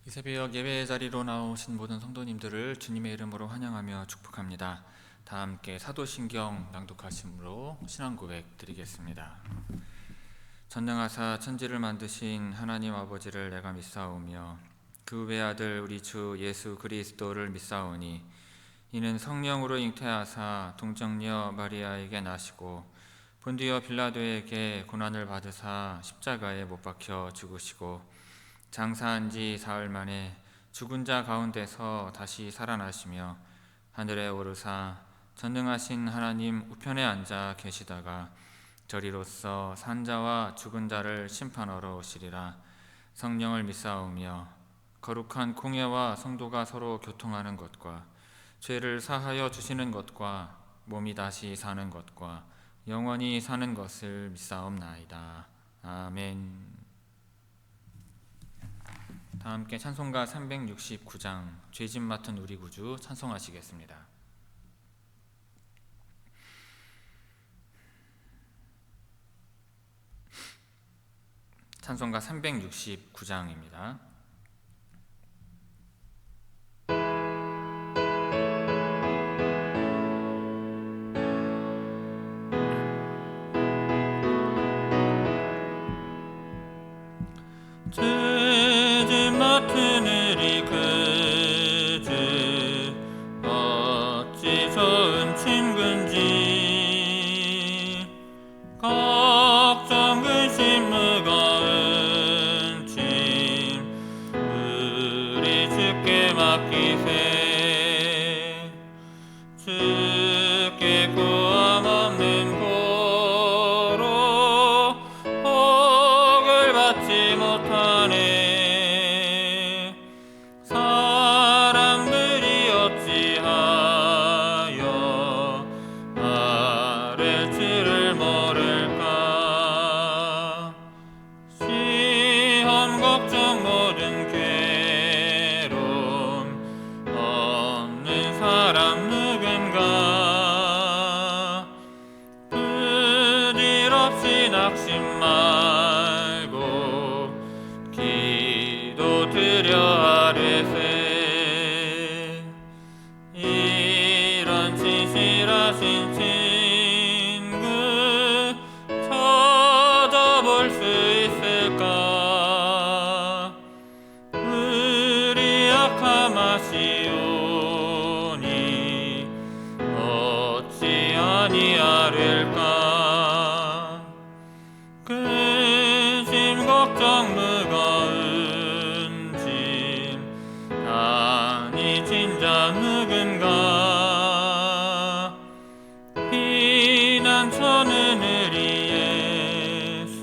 이 새벽 예배 자리로 나오신 모든 성도님들을 주님의 이름으로 환영하며 축복합니다. 다 함께 사도신경 낭독하심으로 신앙 고백 드리겠습니다. 전능하사 천지를 만드신 하나님 아버지를 내가 믿사오며 그 외아들 우리 주 예수 그리스도를 믿사오니 이는 성령으로 잉태하사 동정녀 마리아에게 나시고 본디오 빌라도에게 고난을 받으사 십자가에 못 박혀 죽으시고 장사한 지 사흘 만에 죽은 자 가운데서 다시 살아나시며 하늘에 오르사 전능하신 하나님 우편에 앉아 계시다가 저리로서 산 자와 죽은 자를 심판하러 오시리라. 성령을 믿사오며 거룩한 공예와 성도가 서로 교통하는 것과 죄를 사하여 주시는 것과 몸이 다시 사는 것과 영원히 사는 것을 믿사옵나이다. 아멘. 다 함께 찬송가 369장 죄짐 맡은 우리 구주 찬송하시겠습니다. 찬송가 369장입니다. 죄짐 맡은 우리 구주 어찌 좋은 친구인지 걱정 근심 무거운 짐 우리 주께 맡기세. 주께 구함 없는 고로 복을 받지 못하네. 사람들이 어찌하여 아랠 줄을 모를까. 시험 걱정 모든 괴로움 없는 사람 누군가. 부질없이 낙심 말고 기도드려 아뢰세. 이런 진실하신 친구 찾아볼 수 있을까. 우리 약함 아시오니 어찌 아니하릴까. 근심 걱정 무거운 짐 아니 진자 누군가. 피난처는 우리 예수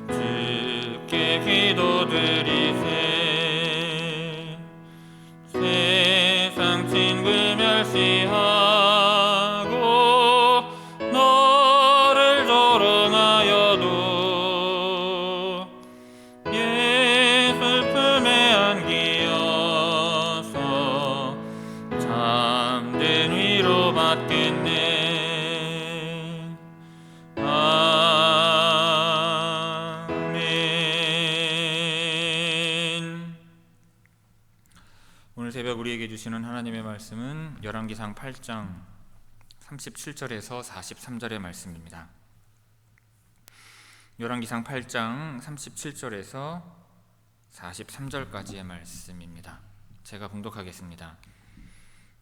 주께 기도드리세. 세상 친구 멸시하고 너를 조롱하여도 예수 품에 안기어서 참된 위로 받겠네. 아멘. 오늘 새벽 우리에게 주시는 하나님의 말씀은 열왕기상 8장 37절에서 43절의 말씀입니다. 열왕기상 8장 37절에서 43절까지의 말씀입니다. 제가 봉독하겠습니다.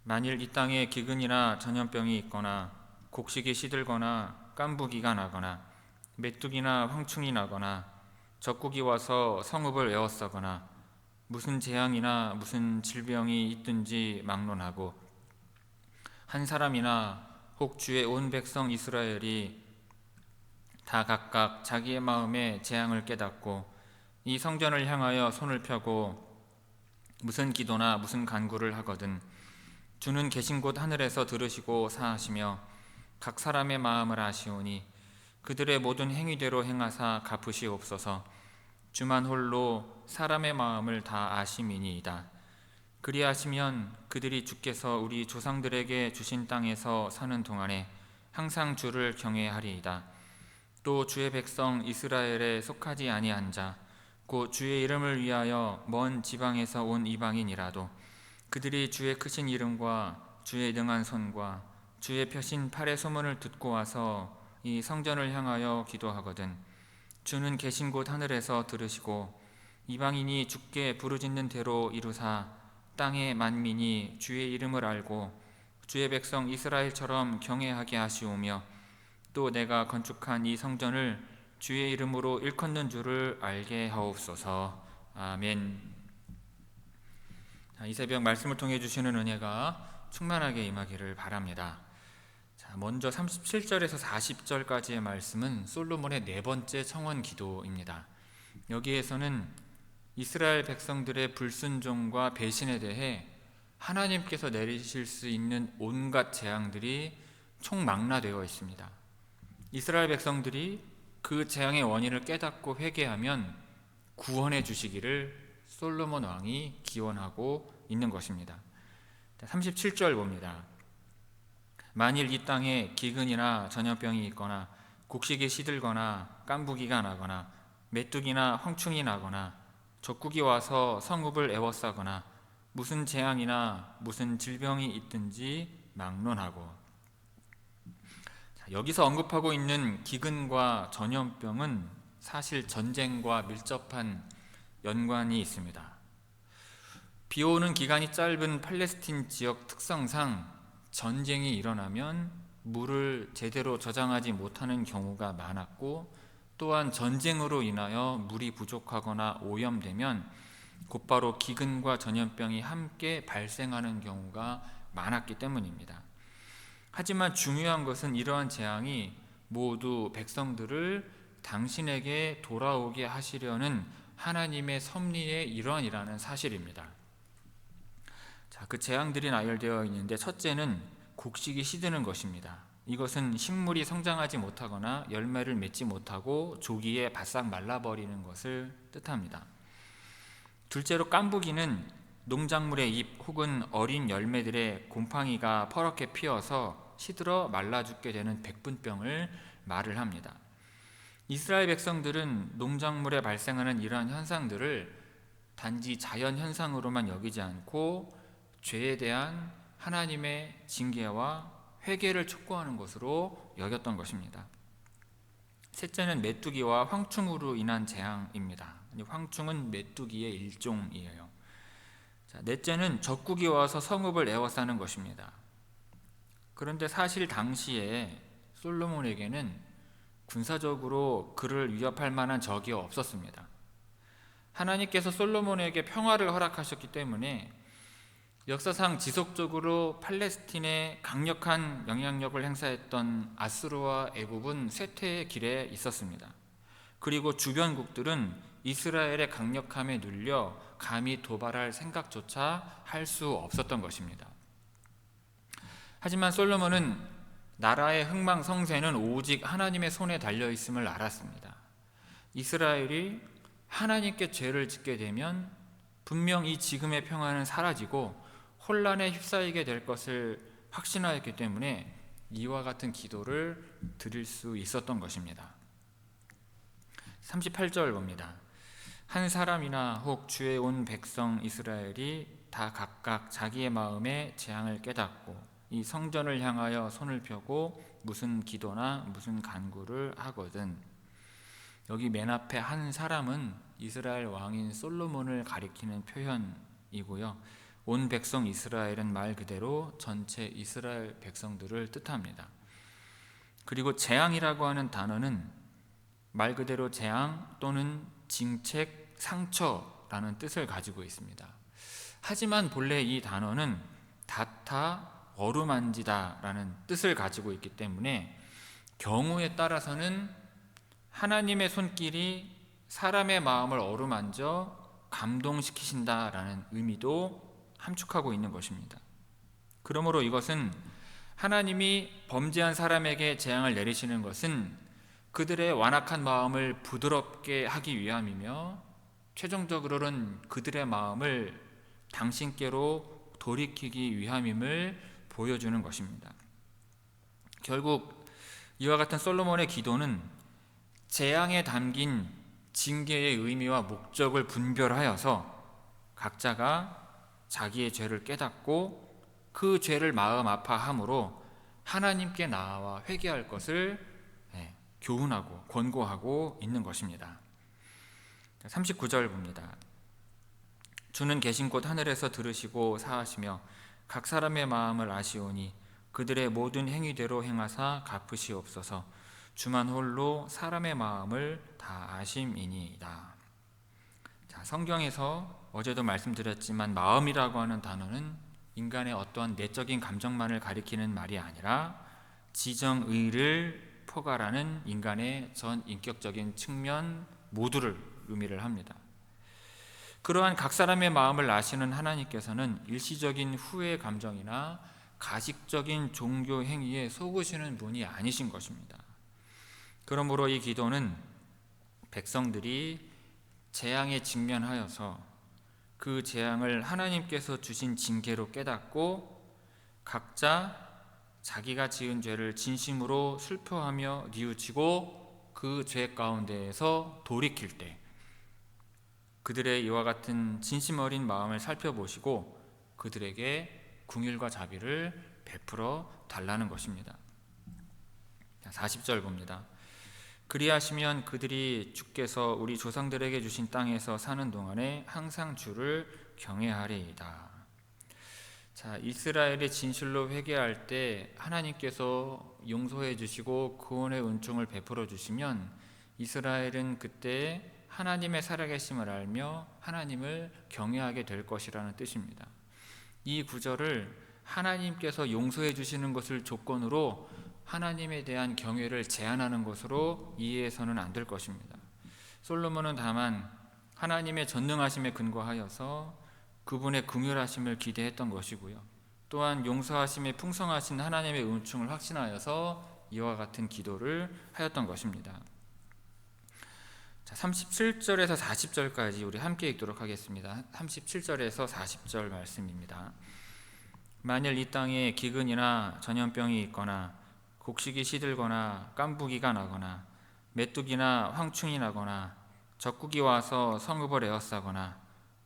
만일 이 땅에 기근이나 전염병이 있거나 곡식이 시들거나 깐부기가 나거나 메뚜기나 황충이 나거나 적국이 와서 성읍을 에워싸거나 무슨 재앙이나 무슨 질병이 있든지 막론하고 한 사람이나 혹 주의 온 백성 이스라엘이 다 각각 자기의 마음에 재앙을 깨닫고 이 성전을 향하여 손을 펴고 무슨 기도나 무슨 간구를 하거든 주는 계신 곳 하늘에서 들으시고 사하시며 각 사람의 마음을 아시오니 그들의 모든 행위대로 행하사 갚으시옵소서. 주만 홀로 사람의 마음을 다 아심이니이다. 그리하시면 그들이 주께서 우리 조상들에게 주신 땅에서 사는 동안에 항상 주를 경외하리이다. 또 주의 백성 이스라엘에 속하지 아니한 자 곧 주의 이름을 위하여 먼 지방에서 온 이방인이라도 그들이 주의 크신 이름과 주의 능한 손과 주의 펴신 팔의 소문을 듣고 와서 이 성전을 향하여 기도하거든 주는 계신 곳 하늘에서 들으시고 이방인이 주께 부르짖는 대로 이루사 땅의 만민이 주의 이름을 알고 주의 백성 이스라엘처럼 경외하게 하시오며 또 내가 건축한 이 성전을 주의 이름으로 일컫는 줄을 알게 하옵소서. 아멘. 이 새벽 말씀을 통해 주시는 은혜가 충만하게 임하기를 바랍니다. 먼저 37절에서 40절까지의 말씀은 솔로몬의 네 번째 청원 기도입니다. 여기에서는 이스라엘 백성들의 불순종과 배신에 대해 하나님께서 내리실 수 있는 온갖 재앙들이 총망라되어 있습니다. 이스라엘 백성들이 그 재앙의 원인을 깨닫고 회개하면 구원해 주시기를 솔로몬 왕이 기원하고 있는 것입니다. 37절 봅니다. 만일 이 땅에 기근이나 전염병이 있거나 곡식이 시들거나 깐부기가 나거나 메뚜기나 황충이 나거나 적국이 와서 성읍을 에워싸거나 무슨 재앙이나 무슨 질병이 있든지 막론하고. 여기서 언급하고 있는 기근과 전염병은 사실 전쟁과 밀접한 연관이 있습니다. 비 오는 기간이 짧은 팔레스틴 지역 특성상 전쟁이 일어나면 물을 제대로 저장하지 못하는 경우가 많았고 또한 전쟁으로 인하여 물이 부족하거나 오염되면 곧바로 기근과 전염병이 함께 발생하는 경우가 많았기 때문입니다. 하지만 중요한 것은 이러한 재앙이 모두 백성들을 당신에게 돌아오게 하시려는 하나님의 섭리의 일환이라는 사실입니다. 그 재앙들이 나열되어 있는데 첫째는 곡식이 시드는 것입니다. 이것은 식물이 성장하지 못하거나 열매를 맺지 못하고 조기에 바싹 말라버리는 것을 뜻합니다. 둘째로 깐부기는 농작물의 잎 혹은 어린 열매들의 곰팡이가 퍼렇게 피어서 시들어 말라 죽게 되는 백분병을 말을 합니다. 이스라엘 백성들은 농작물에 발생하는 이러한 현상들을 단지 자연 현상으로만 여기지 않고 죄에 대한 하나님의 징계와 회개를 촉구하는 것으로 여겼던 것입니다. 셋째는 메뚜기와 황충으로 인한 재앙입니다. 황충은 메뚜기의 일종이에요. 넷째는 적국이 와서 성읍을 에워싸는 것입니다. 그런데 사실 당시에 솔로몬에게는 군사적으로 그를 위협할 만한 적이 없었습니다. 하나님께서 솔로몬에게 평화를 허락하셨기 때문에 역사상 지속적으로 팔레스틴에 강력한 영향력을 행사했던 아수르와 애굽은 쇠퇴의 길에 있었습니다. 그리고 주변국들은 이스라엘의 강력함에 눌려 감히 도발할 생각조차 할 수 없었던 것입니다. 하지만 솔로몬은 나라의 흥망성쇠는 오직 하나님의 손에 달려있음을 알았습니다. 이스라엘이 하나님께 죄를 짓게 되면 분명 이 지금의 평화는 사라지고 혼란에 휩싸이게 될 것을 확신하였기 때문에 이와 같은 기도를 드릴 수 있었던 것입니다. 38절 봅니다. 한 사람이나 혹 주의 온 백성 이스라엘이 다 각각 자기의 마음에 재앙을 깨닫고 이 성전을 향하여 손을 펴고 무슨 기도나 무슨 간구를 하거든. 여기 맨 앞에 한 사람은 이스라엘 왕인 솔로몬을 가리키는 표현이고요. 온 백성 이스라엘은 말 그대로 전체 이스라엘 백성들을 뜻합니다. 그리고 재앙이라고 하는 단어는 말 그대로 재앙 또는 징책, 상처라는 뜻을 가지고 있습니다. 하지만 본래 이 단어는 다타, 어루만지다라는 뜻을 가지고 있기 때문에 경우에 따라서는 하나님의 손길이 사람의 마음을 어루만져 감동시키신다라는 의미도 함축하고 있는 것입니다. 그러므로 이것은 하나님이 범죄한 사람에게 재앙을 내리시는 것은 그들의 완악한 마음을 부드럽게 하기 위함이며 최종적으로는 그들의 마음을 당신께로 돌이키기 위함임을 보여주는 것입니다. 결국 이와 같은 솔로몬의 기도는 재앙에 담긴 징계의 의미와 목적을 분별하여서 각자가 자기의 죄를 깨닫고 그 죄를 마음 아파함으로 하나님께 나아와 회개할 것을 교훈하고 권고하고 있는 것입니다. 39절 봅니다. 주는 계신 곳 하늘에서 들으시고 사하시며 각 사람의 마음을 아시오니 그들의 모든 행위대로 행하사 갚으시옵소서. 주만 홀로 사람의 마음을 다 아심이니이다. 자, 성경에서 어제도 말씀드렸지만 마음이라고 하는 단어는 인간의 어떠한 내적인 감정만을 가리키는 말이 아니라 지정의를 포괄하는 인간의 전 인격적인 측면 모두를 의미를 합니다. 그러한 각 사람의 마음을 아시는 하나님께서는 일시적인 후회 감정이나 가식적인 종교 행위에 속으시는 분이 아니신 것입니다. 그러므로 이 기도는 백성들이 재앙에 직면하여서 그 재앙을 하나님께서 주신 징계로 깨닫고 각자 자기가 지은 죄를 진심으로 슬퍼하며 뉘우치고 그 죄 가운데에서 돌이킬 때 그들의 이와 같은 진심 어린 마음을 살펴보시고 그들에게 긍휼과 자비를 베풀어 달라는 것입니다. 40절 봅니다. 그리하시면 그들이 주께서 우리 조상들에게 주신 땅에서 사는 동안에 항상 주를 경외하리이다. 자, 이스라엘이 진실로 회개할 때 하나님께서 용서해 주시고 구원의 은총을 베풀어 주시면 이스라엘은 그때 하나님의 살아계심을 알며 하나님을 경외하게 될 것이라는 뜻입니다. 이 구절을 하나님께서 용서해 주시는 것을 조건으로 하나님에 대한 경외를 제한하는 것으로 이해해서는 안 될 것입니다. 솔로몬은 다만 하나님의 전능하심에 근거하여서 그분의 긍휼하심을 기대했던 것이고요. 또한 용서하심에 풍성하신 하나님의 은총을 확신하여서 이와 같은 기도를 하였던 것입니다. 자, 37절에서 40절까지 우리 함께 읽도록 하겠습니다. 37절에서 40절 말씀입니다. 만일 이 땅에 기근이나 전염병이 있거나 곡식이 시들거나 깐부기가 나거나 메뚜기나 황충이 나거나 적국이 와서 성읍을 에워싸거나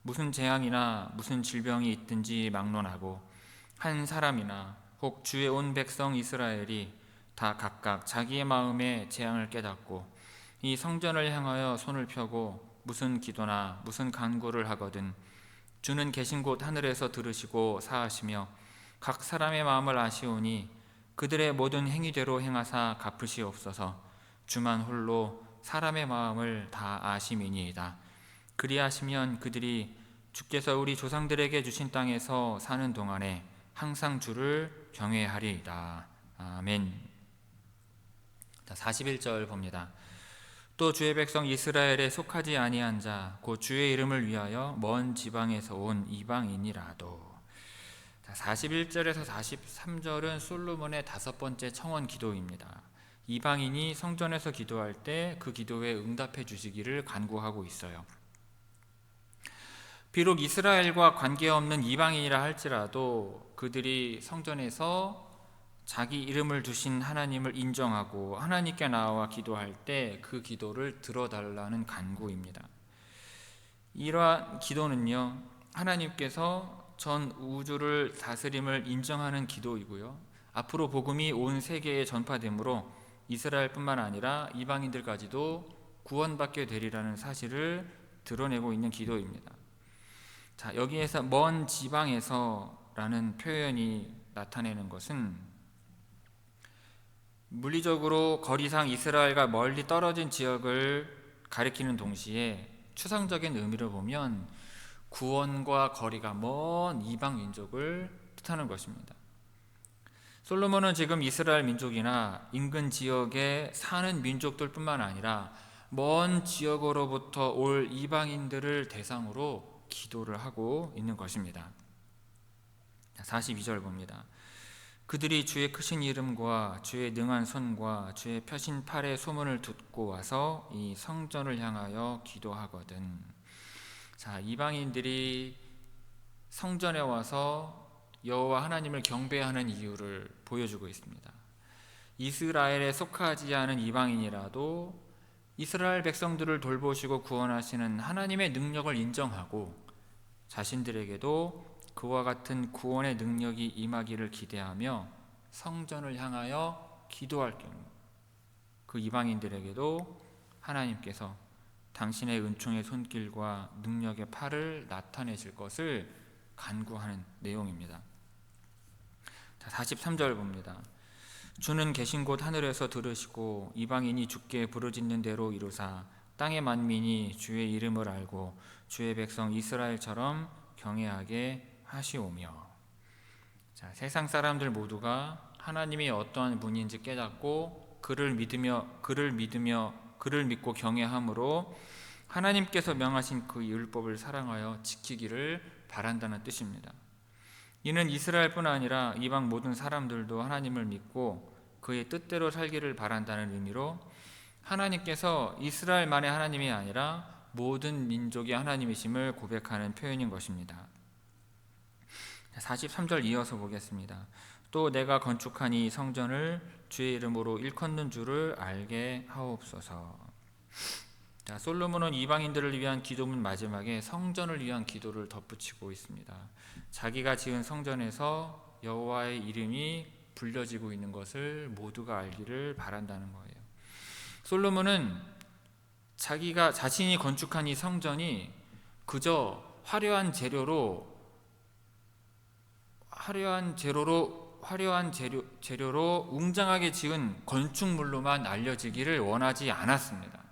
무슨 재앙이나 무슨 질병이 있든지 막론하고 한 사람이나 혹 주의 온 백성 이스라엘이 다 각각 자기의 마음에 재앙을 깨닫고 이 성전을 향하여 손을 펴고 무슨 기도나 무슨 간구를 하거든 주는 계신 곳 하늘에서 들으시고 사하시며 각 사람의 마음을 아시오니 그들의 모든 행위대로 행하사 갚으시옵소서. 주만 홀로 사람의 마음을 다 아심이니이다. 그리하시면 그들이 주께서 우리 조상들에게 주신 땅에서 사는 동안에 항상 주를 경외하리이다. 아멘. 41절 봅니다. 또 주의 백성 이스라엘에 속하지 아니한 자 곧 주의 이름을 위하여 먼 지방에서 온 이방인이라도. 41절에서 43절은 솔로몬의 5번째 청원 기도입니다. 이방인이 성전에서 기도할 때 그 기도에 응답해 주시기를 간구하고 있어요. 비록 이스라엘과 관계없는 이방인이라 할지라도 그들이 성전에서 자기 이름을 두신 하나님을 인정하고 하나님께 나와 기도할 때 그 기도를 들어달라는 간구입니다. 이러한 기도는요, 하나님께서 전 우주를 다스림을 인정하는 기도이고요, 앞으로 복음이 온 세계에 전파되므로 이스라엘뿐만 아니라 이방인들까지도 구원받게 되리라는 사실을 드러내고 있는 기도입니다. 자, 여기에서 먼 지방에서라는 표현이 나타내는 것은 물리적으로 거리상 이스라엘과 멀리 떨어진 지역을 가리키는 동시에 추상적인 의미를 보면 구원과 거리가 먼 이방 민족을 뜻하는 것입니다. 솔로몬은 지금 이스라엘 민족이나 인근 지역에 사는 민족들뿐만 아니라 먼 지역으로부터 올 이방인들을 대상으로 기도를 하고 있는 것입니다. 42절 봅니다. 그들이 주의 크신 이름과 주의 능한 손과 주의 펴신 팔의 소문을 듣고 와서 이 성전을 향하여 기도하거든. 자, 이방인들이 성전에 와서 여호와 하나님을 경배하는 이유를 보여주고 있습니다. 이스라엘에 속하지 않은 이방인이라도 이스라엘 백성들을 돌보시고 구원하시는 하나님의 능력을 인정하고 자신들에게도 그와 같은 구원의 능력이 임하기를 기대하며 성전을 향하여 기도할 경우 그 이방인들에게도 하나님께서 당신의 은총의 손길과 능력의 팔을 나타내실 것을 간구하는 내용입니다. 43절 봅니다. 주는 계신 곳 하늘에서 들으시고 이방인이 주께 부르짖는 대로 이루사 땅의 만민이 주의 이름을 알고 주의 백성 이스라엘처럼 경외하게 하시오며. 세상 사람들 모두가 하나님이 어떠한 분인지 깨닫고 그를 믿고 경외함으로 하나님께서 명하신 그 율법을 사랑하여 지키기를 바란다는 뜻입니다. 이는 이스라엘뿐 아니라 이방 모든 사람들도 하나님을 믿고 그의 뜻대로 살기를 바란다는 의미로 하나님께서 이스라엘만의 하나님이 아니라 모든 민족의 하나님이심을 고백하는 표현인 것입니다. 43절 이어서 보겠습니다. 또 내가 건축한 이 성전을 주의 이름으로 일컫는 줄을 알게 하옵소서. 솔로몬은 이방인들을 위한 기도문 마지막에 성전을 위한 기도를 덧붙이고 있습니다. 자기가 지은 성전에서 여호와의 이름이 불려지고 있는 것을 모두가 알기를 바란다는 거예요. 솔로몬은 자신이 건축한 이 성전이 그저 화려한 재료로 웅장하게 지은 건축물로만 알려지기를 원하지 않았습니다.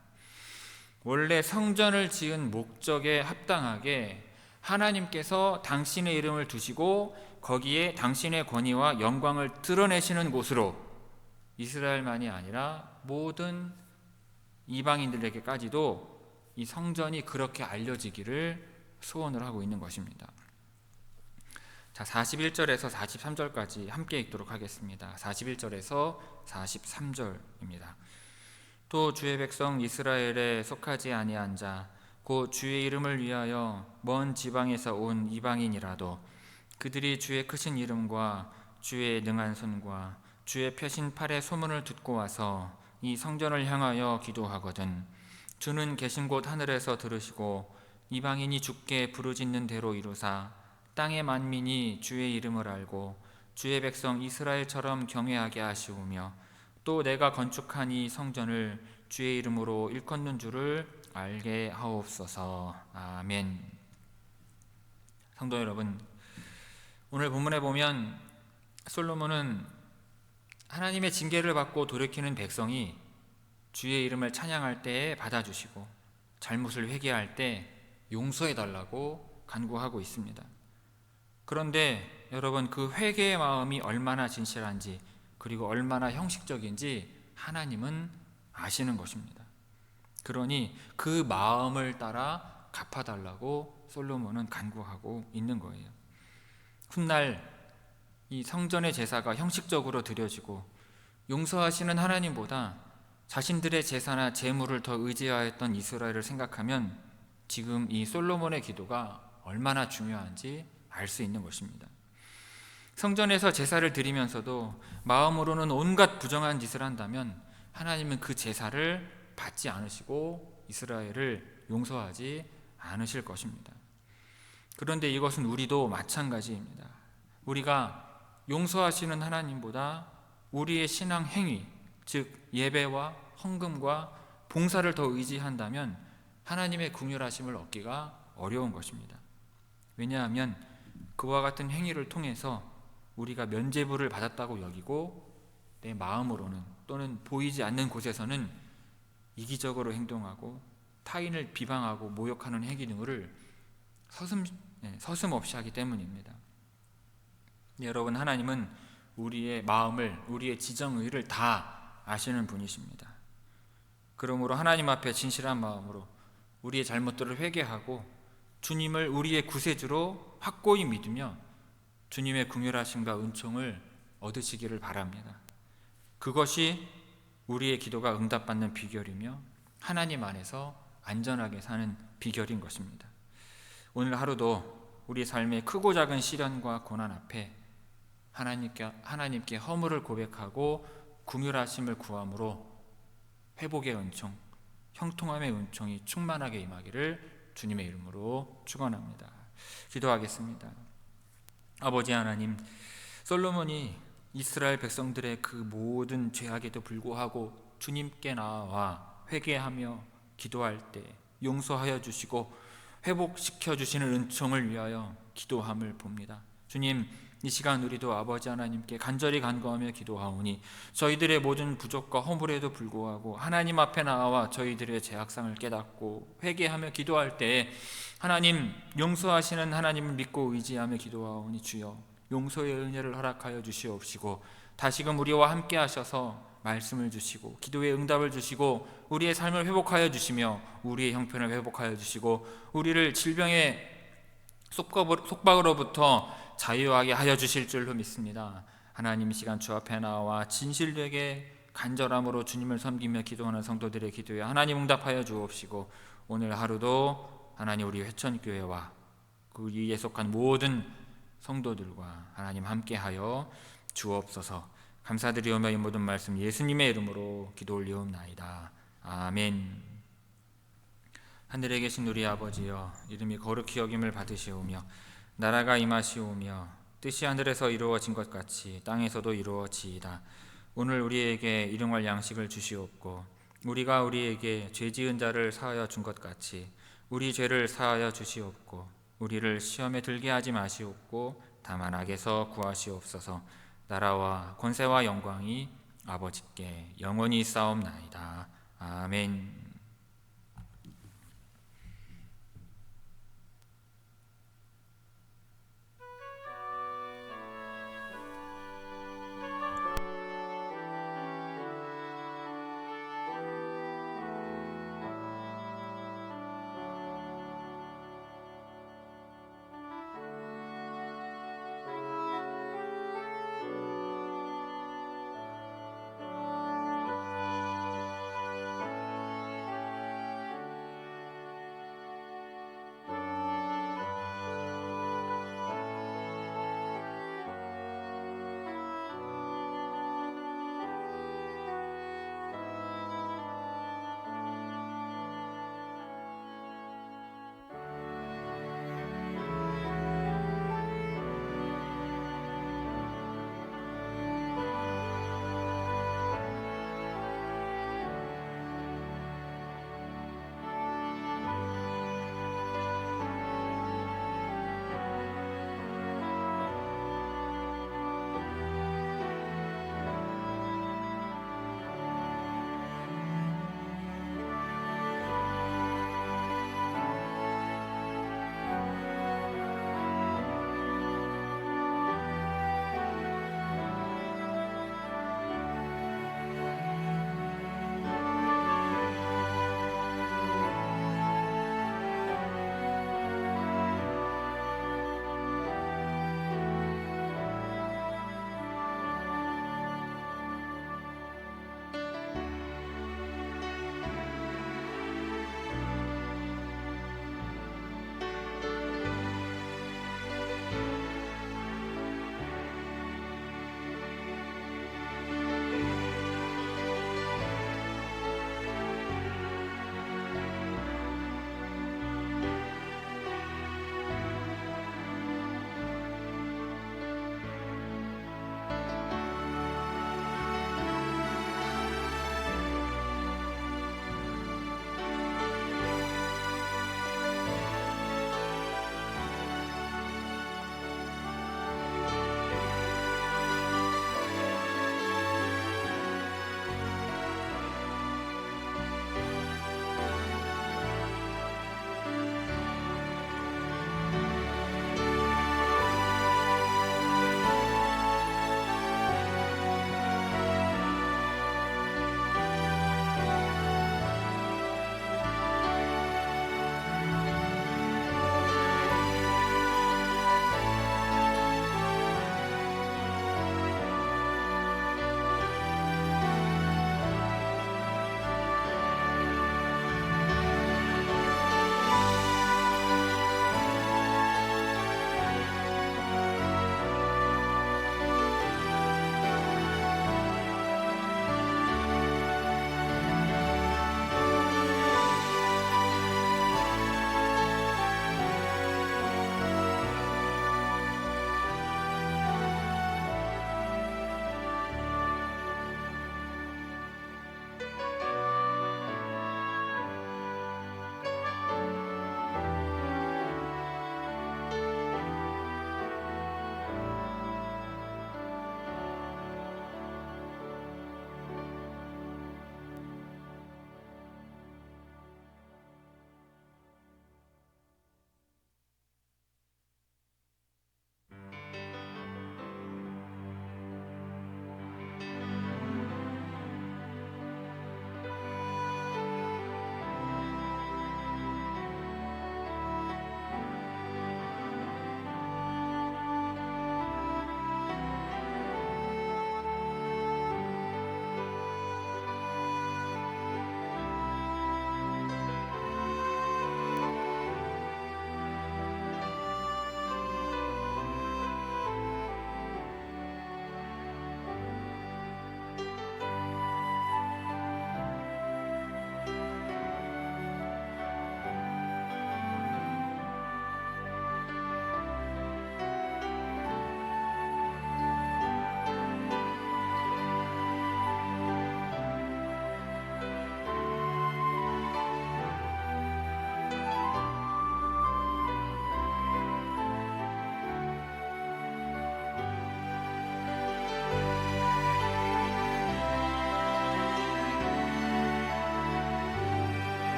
원래 성전을 지은 목적에 합당하게 하나님께서 당신의 이름을 두시고 거기에 당신의 권위와 영광을 드러내시는 곳으로 이스라엘만이 아니라 모든 이방인들에게까지도 이 성전이 그렇게 알려지기를 소원을 하고 있는 것입니다. 41절에서 43절까지 함께 읽도록 하겠습니다. 41절에서 43절입니다. 또 주의 백성 이스라엘에 속하지 아니한 자 곧 주의 이름을 위하여 먼 지방에서 온 이방인이라도 그들이 주의 크신 이름과 주의 능한 손과 주의 펴신 팔의 소문을 듣고 와서 이 성전을 향하여 기도하거든 주는 계신 곳 하늘에서 들으시고 이방인이 주께 부르짖는 대로 이루사 땅의 만민이 주의 이름을 알고 주의 백성 이스라엘처럼 경외하게 하시오며 또 내가 건축한 이 성전을 주의 이름으로 일컫는 줄을 알게 하옵소서. 아멘. 성도 여러분, 오늘 본문에 보면 솔로몬은 하나님의 징계를 받고 돌이키는 백성이 주의 이름을 찬양할 때에 받아주시고 잘못을 회개할 때 용서해달라고 간구하고 있습니다. 그런데 여러분, 그 회개의 마음이 얼마나 진실한지 그리고 얼마나 형식적인지 하나님은 아시는 것입니다. 그러니 그 마음을 따라 갚아달라고 솔로몬은 간구하고 있는 거예요. 훗날 이 성전의 제사가 형식적으로 드려지고 용서하시는 하나님보다 자신들의 제사나 제물을 더 의지하였던 이스라엘을 생각하면 지금 이 솔로몬의 기도가 얼마나 중요한지 알 수 있는 것입니다. 성전에서 제사를 드리면서도 마음으로는 온갖 부정한 짓을 한다면 하나님은 그 제사를 받지 않으시고 이스라엘을 용서하지 않으실 것입니다. 그런데 이것은 우리도 마찬가지입니다. 우리가 용서하시는 하나님보다 우리의 신앙 행위, 즉 예배와 헌금과 봉사를 더 의지한다면 하나님의 긍휼하심을 얻기가 어려운 것입니다. 왜냐하면 그와 같은 행위를 통해서 우리가 면죄부를 받았다고 여기고 내 마음으로는 또는 보이지 않는 곳에서는 이기적으로 행동하고 타인을 비방하고 모욕하는 행위 등을 서슴없이 하기 때문입니다. 여러분, 하나님은 우리의 마음을, 우리의 지정의를 다 아시는 분이십니다. 그러므로 하나님 앞에 진실한 마음으로 우리의 잘못들을 회개하고 주님을 우리의 구세주로 확고히 믿으며 주님의 긍휼하심과 은총을 얻으시기를 바랍니다. 그것이 우리의 기도가 응답받는 비결이며 하나님 안에서 안전하게 사는 비결인 것입니다. 오늘 하루도 우리 삶의 크고 작은 시련과 고난 앞에 하나님께 허물을 고백하고 긍휼하심을 구함으로 회복의 은총, 형통함의 은총이 충만하게 임하기를 주님의 이름으로 축원합니다. 기도하겠습니다. 아버지 하나님, 솔로몬이 이스라엘 백성들의 그 모든 죄악에도 불구하고 주님께 나와 회개하며 기도할 때 용서하여 주시고 회복시켜 주시는 은총을 위하여 기도함을 봅니다. 주님, 이 시간 우리도 아버지 하나님께 간절히 간구하며 기도하오니 저희들의 모든 부족과 허물에도 불구하고 하나님 앞에 나와 저희들의 죄악상을 깨닫고 회개하며 기도할 때에 하나님, 용서하시는 하나님을 믿고 의지하며 기도하오니 주여 용서의 은혜를 허락하여 주시옵시고 다시금 우리와 함께 하셔서 말씀을 주시고 기도의 응답을 주시고 우리의 삶을 회복하여 주시며 우리의 형편을 회복하여 주시고 우리를 질병의 속박으로부터 자유하게 하여 주실 줄로 믿습니다. 하나님, 이 시간 주 앞에 나와 진실되게 간절함으로 주님을 섬기며 기도하는 성도들의 기도에 하나님 응답하여 주옵시고 오늘 하루도 하나님 우리 회천교회와 그 위에 속한 모든 성도들과 하나님 함께하여 주옵소서. 감사드리오며 이 모든 말씀 예수님의 이름으로 기도 올리옵나이다. 아멘. 하늘에 계신 우리 아버지여, 이름이 거룩히 여김을 받으시오며 나라가 임하시오며 뜻이 하늘에서 이루어진 것 같이 땅에서도 이루어지이다. 오늘 우리에게 일용할 양식을 주시옵고 우리가 우리에게 죄 지은 자를 사하여 준 것 같이 우리 죄를 사하여 주시옵고 우리를 시험에 들게 하지 마시옵고 다만 악에서 구하시옵소서. 나라와 권세와 영광이 아버지께 영원히 있사옵나이다. 아멘.